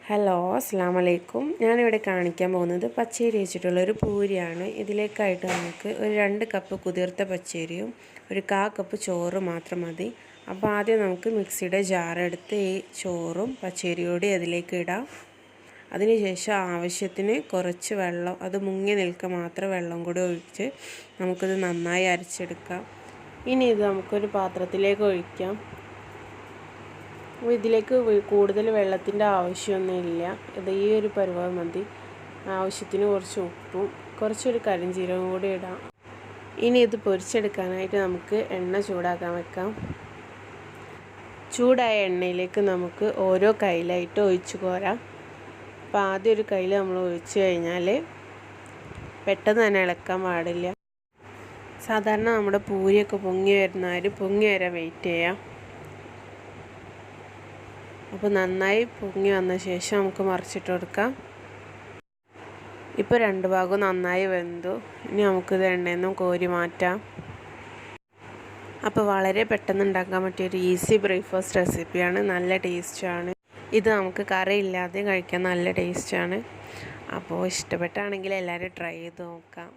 Hello, അസ്സലാമു അലൈക്കും. ഞാനിവിടെ കാണിക്കാൻ പോകുന്നത് പച്ചരി വെച്ചിട്ടുള്ളൊരു പൂരിയാണ്. ഇതിലേക്കായിട്ട് നമുക്ക് ഒരു 2 കപ്പ് കുതിർത്ത പച്ചരിയും ഒരു 1/4 കപ്പ് ചോറ് മാത്രം മതി. അപ്പോൾ ആദ്യം നമുക്ക് മിക്സിയുടെ ജാറെടുത്ത് ഈ ചോറും പച്ചരിയോടെ അതിലേക്ക് ഇടാം. അതിനുശേഷം ആവശ്യത്തിന് കുറച്ച് വെള്ളം, അത് മുങ്ങി നിൽക്കുക മാത്രം വെള്ളം കൂടി ഒഴിച്ച് നമുക്കിത് നന്നായി അരച്ചെടുക്കാം. ഇനി ഇത് നമുക്കൊരു പാത്രത്തിലേക്ക് ഒഴിക്കാം. ഇതിലേക്ക് കൂടുതൽ വെള്ളത്തിൻ്റെ ആവശ്യമൊന്നുമില്ല. ഇത് ഈ ഒരു പരുവം മതി. ആവശ്യത്തിന് കുറച്ച് ഉപ്പും കുറച്ചൊരു കരിഞ്ചീരകം കൂടി ഇടാം. ഇനി ഇത് പൊരിച്ചെടുക്കാനായിട്ട് നമുക്ക് എണ്ണ ചൂടാക്കാൻ വെക്കാം. ചൂടായ എണ്ണയിലേക്ക് നമുക്ക് ഓരോ കയ്യിലായിട്ട് ഒഴിച്ചു കോരാം. അപ്പോൾ ആദ്യം ഒരു കയ്യിൽ നമ്മൾ ഒഴിച്ച് കഴിഞ്ഞാൽ പെട്ടെന്ന് തന്നെ ഇളക്കാൻ പാടില്ല. സാധാരണ നമ്മുടെ പൂരിയൊക്കെ പൊങ്ങി വരാൻ വെയിറ്റ് ചെയ്യാം. അപ്പോൾ നന്നായി പൊങ്ങി വന്ന ശേഷം നമുക്ക് മറിച്ചിട്ട് കൊടുക്കാം. ഇപ്പോൾ 2 ഭാഗവും നന്നായി വെന്തു. ഇനി നമുക്കിത് എണ്ണയിൽ നിന്നും കോരി മാറ്റാം. അപ്പോൾ വളരെ പെട്ടെന്ന് ഉണ്ടാക്കാൻ പറ്റിയൊരു ഈസി ബ്രേക്ക്ഫാസ്റ്റ് റെസിപ്പിയാണ്. നല്ല ടേസ്റ്റാണ്. ഇത് നമുക്ക് കറി ഇല്ലാതെ കഴിക്കാൻ നല്ല ടേസ്റ്റാണ്. അപ്പോൾ ഇഷ്ടപ്പെട്ടാണെങ്കിൽ എല്ലാവരും ട്രൈ ചെയ്ത് നോക്കാം.